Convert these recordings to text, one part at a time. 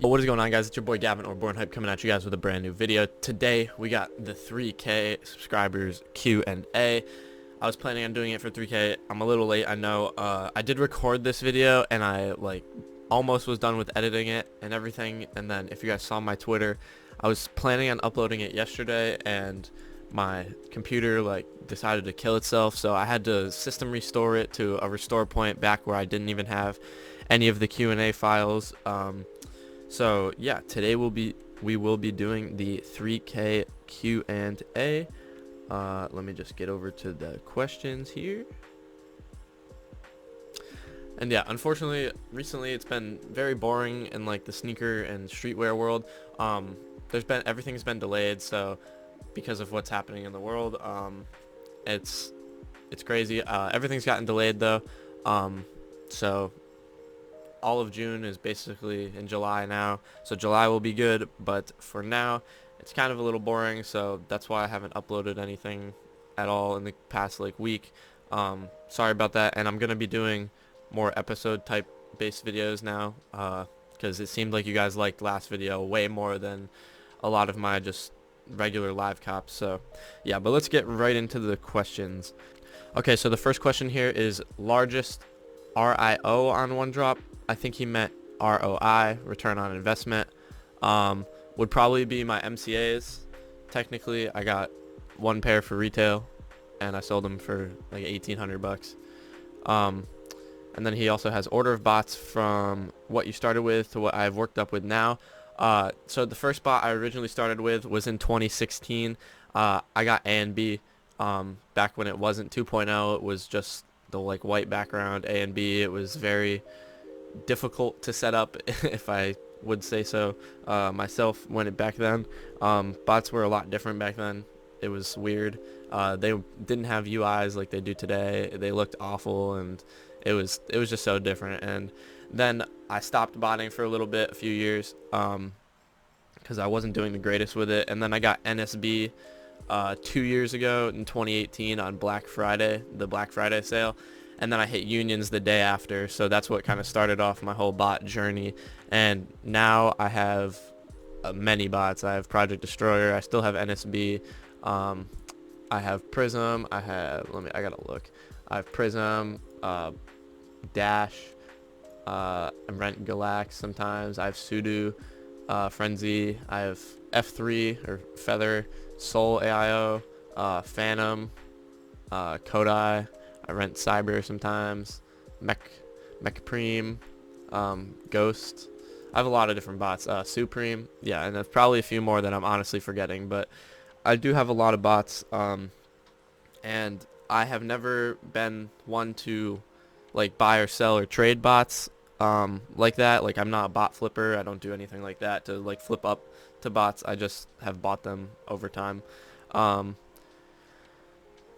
What is going on, guys? It's your boy Gavin, or BornHype, coming at you guys with a brand new video. Today we got the 3K subscribers Q&A. I was planning on doing it for 3K. I'm a little late, I know. I did record this video and I almost was done with editing it and everything, and then if you guys saw my Twitter, I was planning on uploading it yesterday and my computer decided to kill itself, so I had to system restore it to a restore point back where I didn't even have any of the Q&A files. So yeah, today we will be doing the 3K Q&A. Let me just get over to the questions here. And yeah, unfortunately, recently it's been very boring in the sneaker and streetwear world. Everything's been delayed, so because of what's happening in the world, it's crazy. Everything's gotten delayed though. So all of June is basically in July now, so July will be good, but for now it's kind of a little boring, so that's why I haven't uploaded anything at all in the past week. Sorry about that, and I'm gonna be doing more episode type based videos now, because it seemed like you guys liked last video way more than a lot of my just regular live cops. So yeah, but let's get right into the questions. Okay, so the first question here is largest RIO on one drop. I think he meant ROI, return on investment. Would probably be my MCAs. Technically, I got one pair for retail, and I sold them for like 1,800 bucks. And then he also has order of bots from what you started with to what I've worked up with now. So the first bot I originally started with was in 2016. I got A and B. Back when it wasn't 2.0, it was just the white background A and B. It was very difficult to set up, if I would say so myself back then. Bots were a lot different back then. It was weird. They didn't have UIs like they do today. They looked awful, and it was just so different. And then I stopped botting for a few years, because I wasn't doing the greatest with it. And then I got NSB 2 years ago in 2018 on Black Friday, the Black Friday sale. And then I hit unions the day after, so that's what kind of started off my whole bot journey. And now I have many bots. I have Project Destroyer. I still have NSB. I have Prism. I gotta look. I have Prism, Dash, Rent Galax sometimes. I have Sudo, Frenzy. I have F3 or Feather, Soul AIO, Phantom, Kodai. I rent Cyber sometimes, Mechpreme, Ghost. I have a lot of different bots. Supreme, yeah, and there's probably a few more that I'm honestly forgetting, but I do have a lot of bots. And I have never been one to buy or sell or trade bots like that. I'm not a bot flipper. I don't do anything like that to flip up to bots. I just have bought them over time.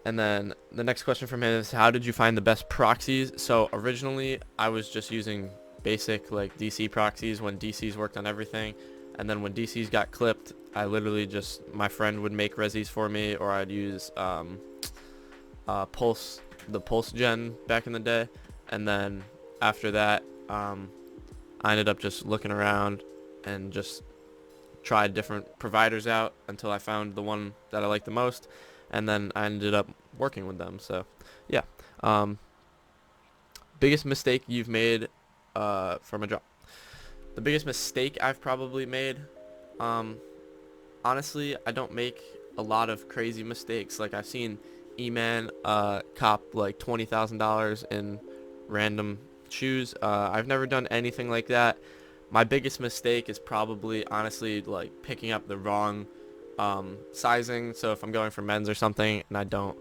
And then the next question from him is, how did you find the best proxies? So originally I was just using basic DC proxies when DCs worked on everything. And then when DCs got clipped, I literally my friend would make resis for me, or I'd use the Pulse gen back in the day. And then after that, I ended up just looking around and just tried different providers out until I found the one that I liked the most. And then I ended up working with them. So yeah. Biggest mistake you've made from a drop? The biggest mistake I've probably made, honestly, I don't make a lot of crazy mistakes. I've seen E-Man cop $20,000 in random shoes. I've never done anything like that. My biggest mistake is probably honestly picking up the wrong sizing. So if I'm going for men's or something and I don't,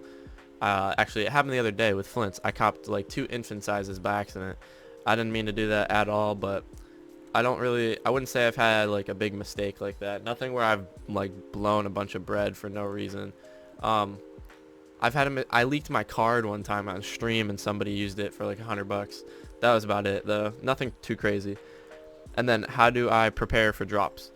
actually it happened the other day with Flints. I copped 2 infant sizes by accident. I didn't mean to do that at all, but I wouldn't say I've had a big mistake like that. Nothing where I've blown a bunch of bread for no reason. I leaked my card one time on stream and somebody used it for $100. That was about it though. Nothing too crazy. And then how do I prepare for drops?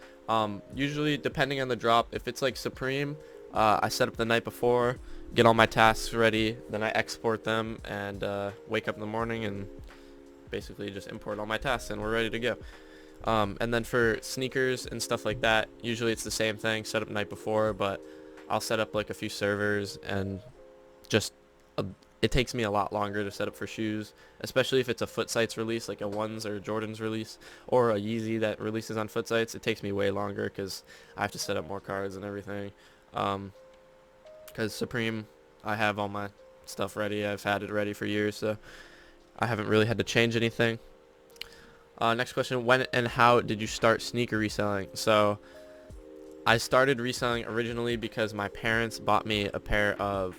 Usually depending on the drop, if it's Supreme, I set up the night before, get all my tasks ready, then I export them and wake up in the morning and basically just import all my tasks and we're ready to go. And then for sneakers and stuff like that, usually it's the same thing, set up night before, but I'll set up like a few servers and just it takes me a lot longer to set up for shoes, especially if it's a Foot Sites release, like a Ones or Jordan's release, or a Yeezy that releases on Foot Sites. It takes me way longer because I have to set up more cards and everything. Because Supreme, I have all my stuff ready. I've had it ready for years, so I haven't really had to change anything. Next question, when and how did you start sneaker reselling? So I started reselling originally because my parents bought me a pair of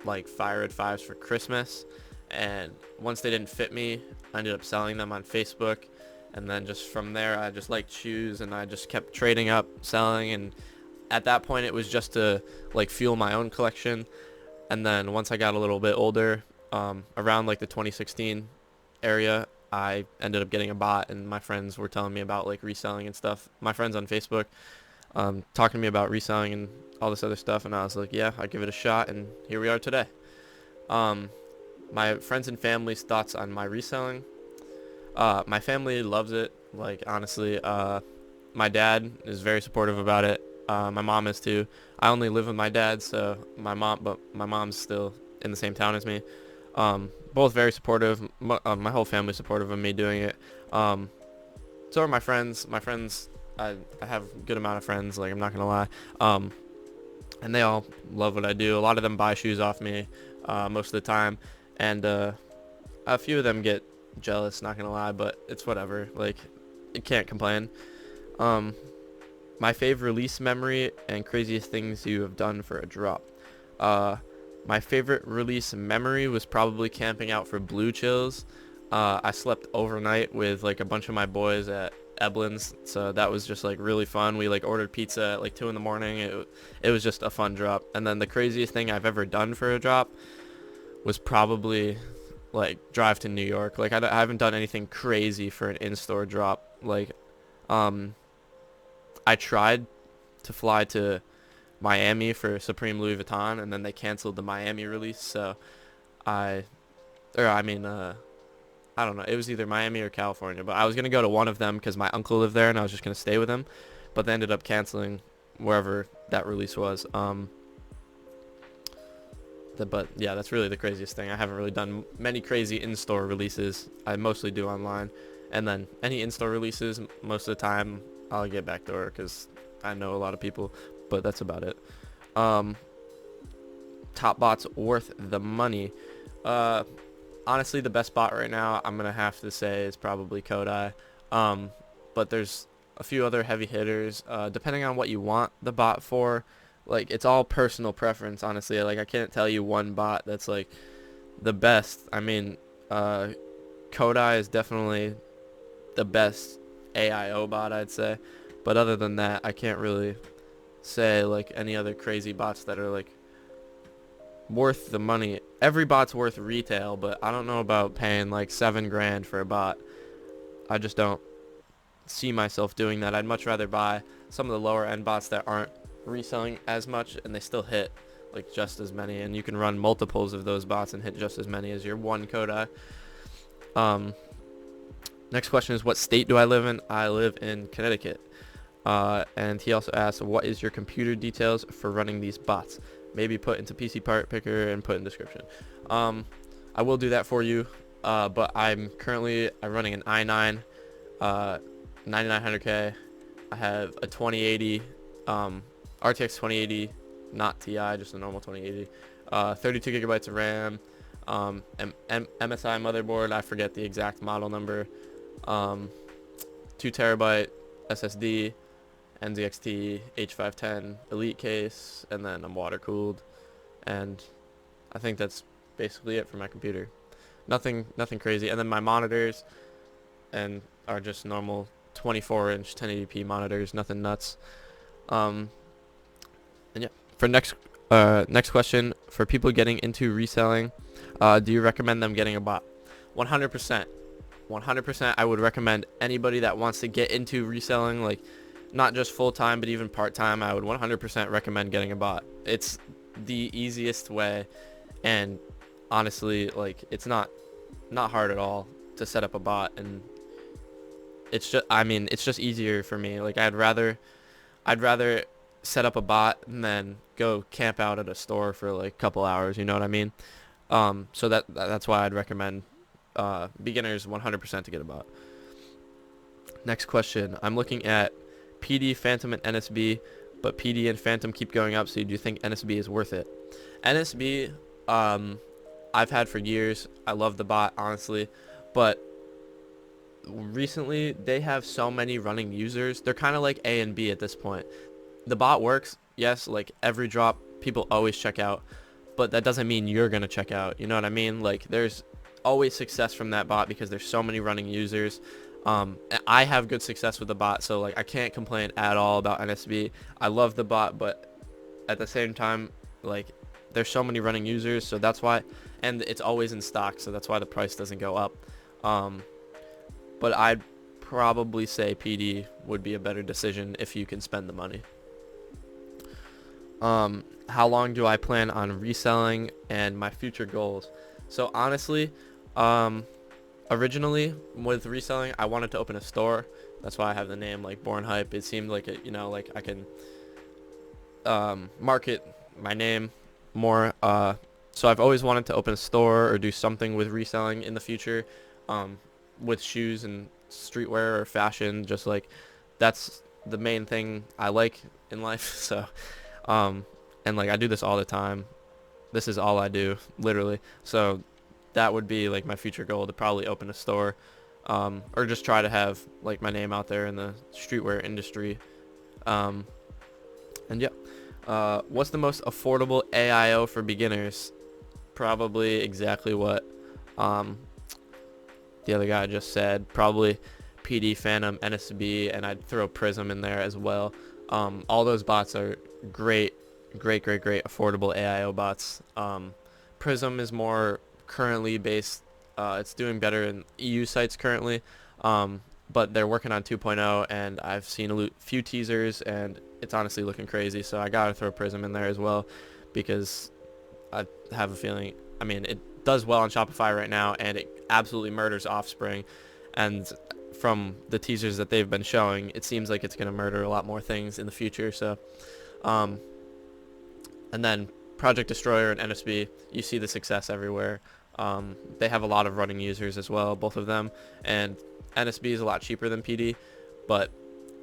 like Fire Red 5s for Christmas, and once they didn't fit me, I ended up selling them on Facebook, and then just from there I just liked shoes and I just kept trading up, selling, and at that point it was just to like fuel my own collection. And then once I got a little bit older, around like the 2016 area, I ended up getting a bot, and my friends were telling me about like reselling and stuff. My friends on Facebook, talking to me about reselling and all this other stuff, and I was like, yeah, I'll give it a shot, and here we are today. My friends and family's thoughts on my reselling. My family loves it. Like, honestly, my dad is very supportive about it. My mom is too. I only live with my dad, so my mom's still in the same town as me. Both very supportive. My whole family's supportive of me doing it. So are my friends. I have a good amount of friends, like, I'm not gonna lie. And they all love what I do. A lot of them buy shoes off me, most of the time, and a few of them get jealous, not gonna lie, but it's whatever. Like, you can't complain. My favorite release memory and craziest things you have done for a drop. My favorite release memory was probably camping out for Blue Chills. I slept overnight with like a bunch of my boys at Eblin's, so that was just like really fun. We like ordered pizza at like 2 in the morning. It was just a fun drop. And then the craziest thing I've ever done for a drop was probably like drive to New York. Like, I haven't done anything crazy for an in-store drop. Like, I tried to fly to Miami for Supreme Louis Vuitton, and then they canceled the Miami release, so I don't know. It was either Miami or California, but I was going to go to one of them because my uncle lived there and I was just going to stay with him, but they ended up canceling wherever that release was. But yeah, that's really the craziest thing. I haven't really done many crazy in-store releases. I mostly do online, and then any in-store releases, most of the time I'll get backdoor because I know a lot of people, but that's about it. Top bots worth the money. Honestly, the best bot right now, I'm gonna have to say, is probably Kodai. But there's a few other heavy hitters. Depending on what you want the bot for, like, it's all personal preference, honestly. Like, I can't tell you one bot that's like the best. I mean, Kodai is definitely the best AIO bot, I'd say. But other than that, I can't really say like any other crazy bots that are like worth the money. Every bot's worth retail, but I don't know about paying like $7 grand for a bot. I just don't see myself doing that. I'd much rather buy some of the lower end bots that aren't reselling as much, and they still hit like just as many, and you can run multiples of those bots and hit just as many as your one Kodai. Next question is, what state do I live in? I live in Connecticut. And he also asks, what is your computer details for running these bots? Maybe put into PC part picker and put in description. I will do that for you, but I'm running an i9 9900K. I have a 2080 RTX 2080, not Ti, just a normal 2080. 32 gigabytes of RAM. MSI motherboard, I forget the exact model number. 2 terabyte SSD. NZXT H510 Elite case, and then I'm water cooled, and I think that's basically it for my computer. Nothing crazy. And then my monitors and are just normal 24-inch 1080p monitors, nothing nuts. And yeah, for next question, for people getting into reselling, do you recommend them getting a bot? 100%. 100%. I would recommend anybody that wants to get into reselling, like, not just full-time, but even part-time, I would 100% recommend getting a bot. It's the easiest way, and honestly, like, it's not hard at all to set up a bot, and it's just, I mean, it's just easier for me. Like I'd rather set up a bot and then go camp out at a store for like a couple hours, you know what I mean? So that's why I'd recommend beginners 100% to get a bot. Next question. I'm looking at PD, Phantom, and NSB, but PD and Phantom keep going up, so do you think NSB is worth it? NSB, I've had for years. I love the bot, honestly, but recently they have so many running users. They're kind of like A and B at this point. The bot works, yes, like every drop, people always check out, but that doesn't mean you're going to check out. You know what I mean? Like there's always success from that bot because there's so many running users. I have good success with the bot, so like I can't complain at all about NSB. I love the bot, but at the same time, like there's so many running users, so that's why, and it's always in stock, so that's why the price doesn't go up. But I'd probably say PD would be a better decision if you can spend the money. How long do I plan on reselling and my future goals? So honestly, originally with reselling, I wanted to open a store. That's why I have the name like BornHype. It seemed like it, like I can market my name more. So I've always wanted to open a store or do something with reselling in the future, with shoes and streetwear or fashion. Just like that's the main thing I like in life. So, and like I do this all the time. This is all I do, literally. So that would be like my future goal, to probably open a store, or just try to have like my name out there in the streetwear industry. And yeah, what's the most affordable AIO for beginners? Probably exactly what the other guy just said. Probably PD, Phantom, NSB, and I'd throw Prism in there as well. All those bots are great affordable AIO bots. Prism is more currently based. It's doing better in EU sites currently, but they're working on 2.0, and I've seen a few teasers, and it's honestly looking crazy. So I gotta throw Prism in there as well, because I have a feeling, I mean, it does well on Shopify right now, and it absolutely murders Offspring. And from the teasers that they've been showing, it seems like it's going to murder a lot more things in the future. So, and then Project Destroyer and NSB, you see the success everywhere. They have a lot of running users as well, both of them. And NSB is a lot cheaper than PD, but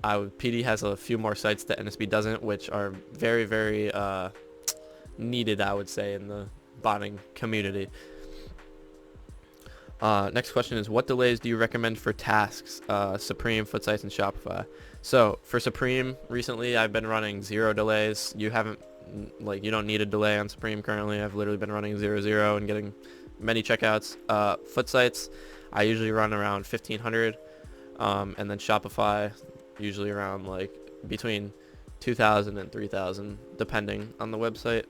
PD has a few more sites that NSB doesn't, which are very needed, I would say, in the botting community. Next question is, what delays do you recommend for tasks, Supreme, Foot Sites, and Shopify? So for Supreme, recently I've been running 0 delays. You don't need a delay on Supreme currently. I've literally been running 0 and getting many checkouts. Foot Sites, I usually run around 1500, and then Shopify usually around like between 2000 and 3000 depending on the website.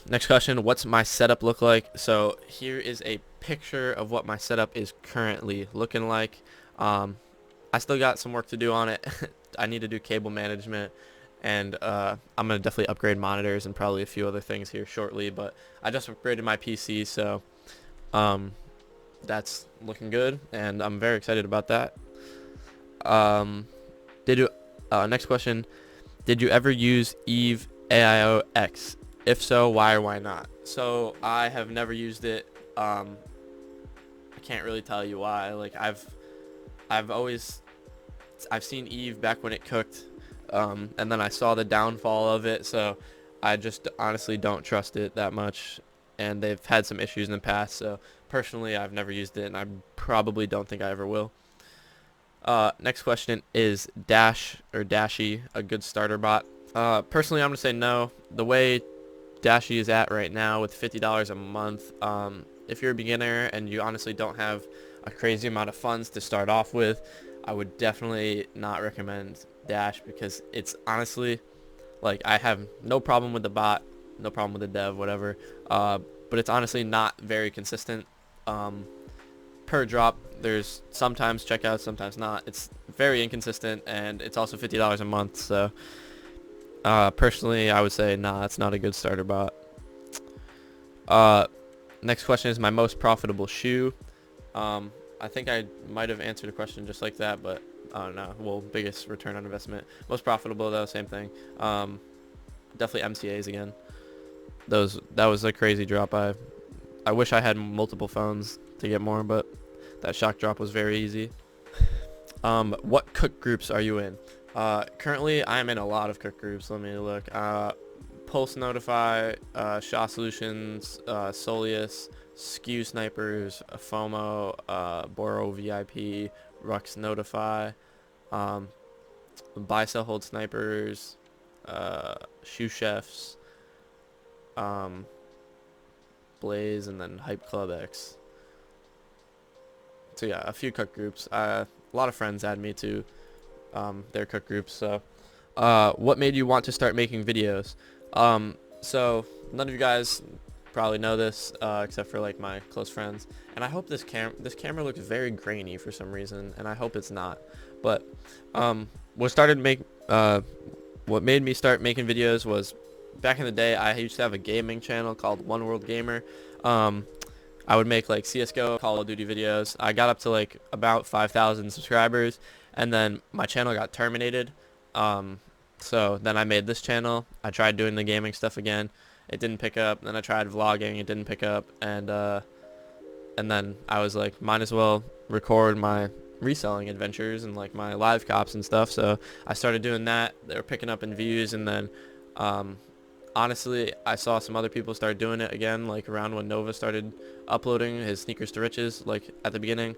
Next question, what's my setup look like? So here is a picture of what my setup is currently looking like. I still got some work to do on it. I need to do cable management, and I'm gonna definitely upgrade monitors and probably a few other things here shortly, but I just upgraded my PC, so that's looking good, and I'm very excited about that. Next question, did you ever use Eve AIO X? If so, why or why not? So I have never used it. I can't really tell you why. Like I've seen Eve back when it cooked, and then I saw the downfall of it, so I just honestly don't trust it that much, and they've had some issues in the past, so personally I've never used it, and I probably don't think I ever will. Next question, is Dash or Dashy a good starter bot? Personally, I'm gonna say no. The way Dashy is at right now with $50 a month, if you're a beginner and you honestly don't have a crazy amount of funds to start off with, I would definitely not recommend Dash, because it's honestly, like, I have no problem with the bot, no problem with the dev, whatever, but it's honestly not very consistent. Per drop, there's sometimes checkouts, sometimes not. It's very inconsistent, and it's also $50 a month, so personally I would say nah, it's not a good starter bot. Next question is my most profitable shoe. I think I might have answered a question just like that, but I don't know. Well, biggest return on investment. Most profitable though, same thing. Definitely MCAs again. That was a crazy drop. I wish I had multiple phones to get more, but that shock drop was very easy. What cook groups are you in? Currently, I'm in a lot of cook groups. Let me look. Pulse Notify, Shaw Solutions, Solius, Skew Snipers, FOMO, Boro VIP, Rux Notify, Buy Sell Hold Snipers, Shoe Chefs, Blaze, and then Hype Club X. So yeah, a few cook groups. A lot of friends add me to their cook groups. So, what made you want to start making videos? So none of you guys probably know this except for like my close friends. And I hope this camera looks very grainy for some reason, and I hope it's not. But what made me start making videos was back in the day I used to have a gaming channel called One World Gamer. I would make like CSGO, Call of Duty videos. I got up to like about 5,000 subscribers, and then my channel got terminated. So then I made this channel. I tried doing the gaming stuff again. It didn't pick up. Then I tried vlogging. It didn't pick up. And then I was like, might as well record my reselling adventures and like my live cops and stuff. So I started doing that. They were picking up in views, and then honestly, I saw some other people start doing it again, like around when Nova started uploading his Sneakers to Riches, like at the beginning.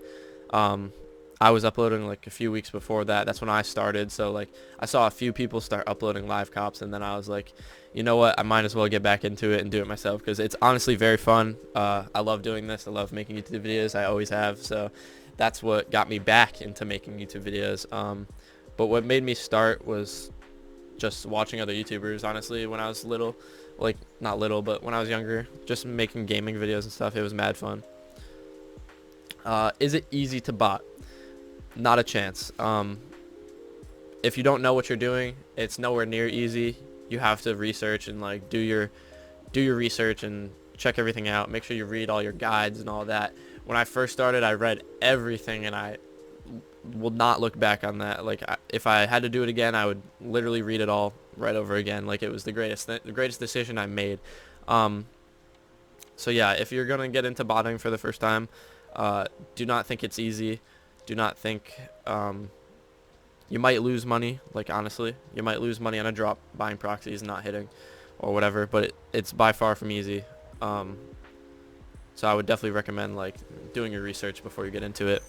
I was uploading like a few weeks before that. That's when I started. So like I saw a few people start uploading live cops, and then I was like, you know what? I might as well get back into it and do it myself, because it's honestly very fun. I love doing this. I love making YouTube videos. I always have. So that's what got me back into making YouTube videos. But what made me start was just watching other YouTubers, honestly, when I was little. Like, not little, but when I was younger, just making gaming videos and stuff. It was mad fun. Is it easy to bot? Not a chance. If you don't know what you're doing, it's nowhere near easy. You have to research and like do your research and check everything out. Make sure you read all your guides and all that. When I first started, I read everything, and I will not look back on that. Like, if I had to do it again, I would literally read it all right over again. Like, it was the greatest decision I made. So yeah, if you're gonna get into botting for the first time, do not think it's easy. Do not think you might lose money. Like, honestly, you might lose money on a drop buying proxies and not hitting or whatever, but it's by far from easy. So I would definitely recommend like doing your research before you get into it.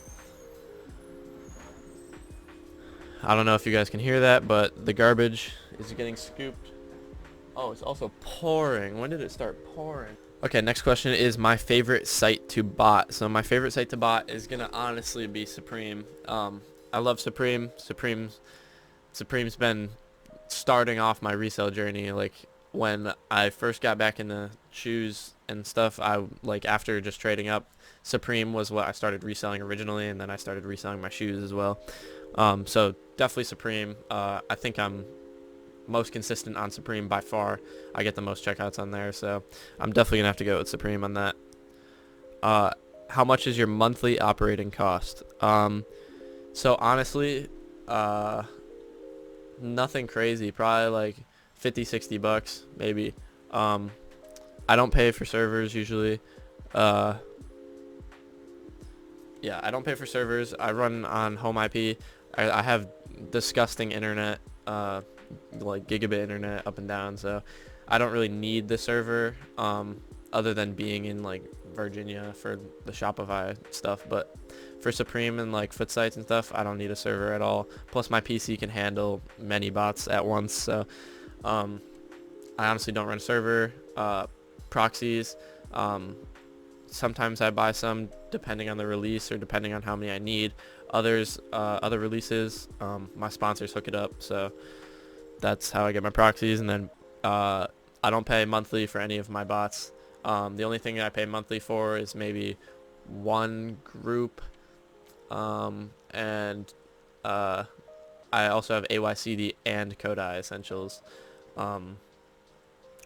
I don't know if you guys can hear that, but the garbage is getting scooped. Oh, it's also pouring. When did it start pouring? Okay, next question is my favorite site to bot. So my favorite site to bot is gonna honestly be Supreme. I love Supreme. Supreme's been starting off my resale journey. Like, when I first got back into shoes and stuff, after just trading up, Supreme was what I started reselling originally, and then I started reselling my shoes as well. So definitely Supreme. I think I'm most consistent on Supreme by far. I get the most checkouts on there, so I'm definitely gonna have to go with Supreme on that. How much is your monthly operating cost? So honestly, nothing crazy. Probably like 50-60 bucks maybe. I don't pay for servers usually. Yeah, I don't pay for servers. I run on home IP. I have disgusting internet, like gigabit internet up and down, so I don't really need the server, other than being in like Virginia for the Shopify stuff. But for Supreme and like foot sites and stuff, I don't need a server at all. Plus my PC can handle many bots at once, so I honestly don't run a server. Proxies, sometimes I buy some depending on the release or depending on how many I need. Other releases, my sponsors hook it up, so that's how I get my proxies. And then I don't pay monthly for any of my bots. The only thing I pay monthly for is maybe one group, and I also have AYCD and Kodai Essentials.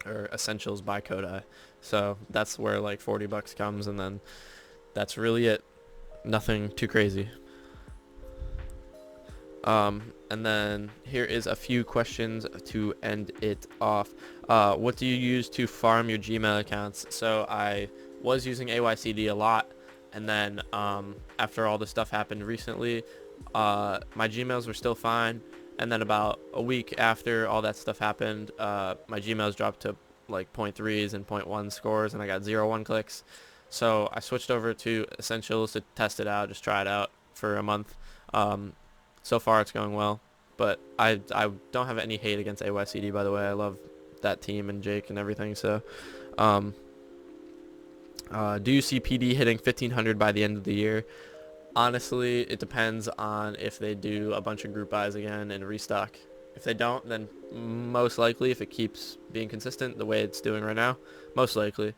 or Essentials by Kodai. So that's where like $40 comes, and then that's really it. Nothing too crazy. And then here is a few questions to end it off. What do you use to farm your Gmail accounts? So I was using AYCD a lot, and then after all this stuff happened recently, my Gmails were still fine, and then about a week after all that stuff happened, my Gmails dropped to like 0.3s and 0.1 scores, and I got 0 1-clicks. So I switched over to Essentials to test it out, just try it out for a month. So far it's going well, but I don't have any hate against AYCD, by the way. I love that team and Jake and everything. So do you see PD hitting 1500 by the end of the year? Honestly, it depends on if they do a bunch of group buys again and restock. If they don't, then most likely, if it keeps being consistent the way it's doing right now, most likely.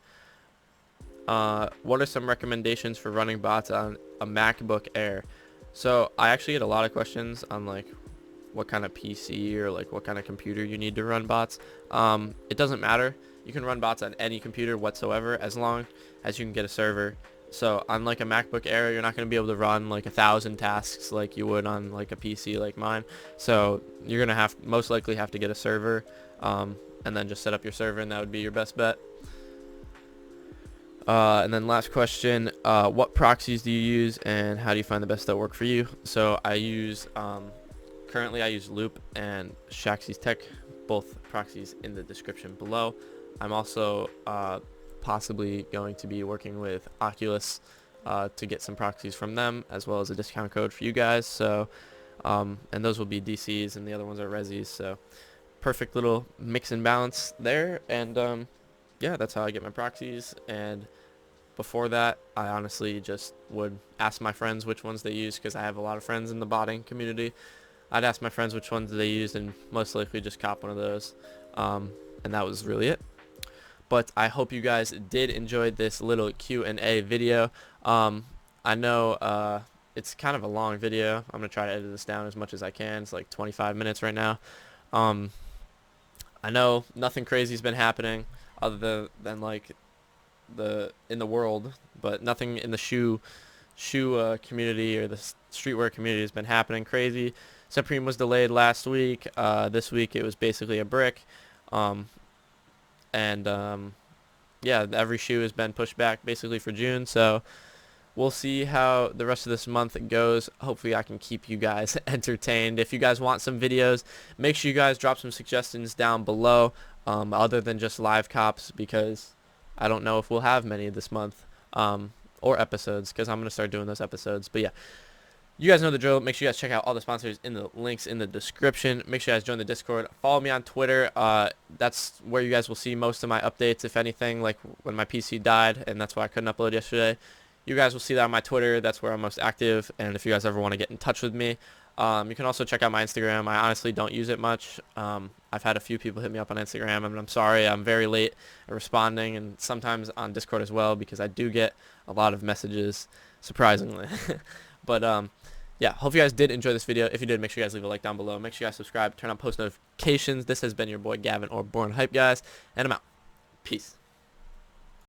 What are some recommendations for running bots on a MacBook Air? So I actually get a lot of questions on like what kind of PC or like what kind of computer you need to run bots. It doesn't matter. You can run bots on any computer whatsoever as long as you can get a server. So on like a MacBook Air, you're not going to be able to run like 1,000 tasks like you would on like a PC like mine. So you're going to most likely have to get a server, and then just set up your server, and that would be your best bet. And then last question, what proxies do you use, and how do you find the best that work for you? So I use, currently I use Loop and Shaxi's Tech, both proxies in the description below. I'm also possibly going to be working with Oculus to get some proxies from them, as well as a discount code for you guys. So, and those will be DCs, and the other ones are Resis. So perfect little mix and balance there. And yeah, that's how I get my proxies. And before that, I honestly just would ask my friends which ones they use, because I have a lot of friends in the botting community. I'd ask my friends which ones they used, and most likely just cop one of those. And that was really it. But I hope you guys did enjoy this little Q&A video. I know it's kind of a long video. I'm going to try to edit this down as much as I can. It's like 25 minutes right now. I know nothing crazy has been happening other than like in the world, but nothing in the shoe community or the streetwear community has been happening crazy. Supreme was delayed last week. This week it was basically a brick. Yeah, every shoe has been pushed back basically for June, so we'll see how the rest of this month goes. Hopefully I can keep you guys entertained. If you guys want some videos, make sure you guys drop some suggestions down below, other than just live cops, because I don't know if we'll have many this month, or episodes, because I'm going to start doing those episodes. But yeah, you guys know the drill. Make sure you guys check out all the sponsors in the links in the description. Make sure you guys join the Discord. Follow me on Twitter. That's where you guys will see most of my updates, if anything, like when my PC died, and that's why I couldn't upload yesterday. You guys will see that on my Twitter. That's where I'm most active. And if you guys ever want to get in touch with me, you can also check out my Instagram. I honestly don't use it much. I've had a few people hit me up on Instagram, and I'm sorry, I'm very late at responding, and sometimes on Discord as well, because I do get a lot of messages, surprisingly. But yeah, hope you guys did enjoy this video. If you did, make sure you guys leave a like down below. Make sure you guys subscribe, turn on post notifications. This has been your boy Gavin, or Born Hype, guys, and I'm out. Peace.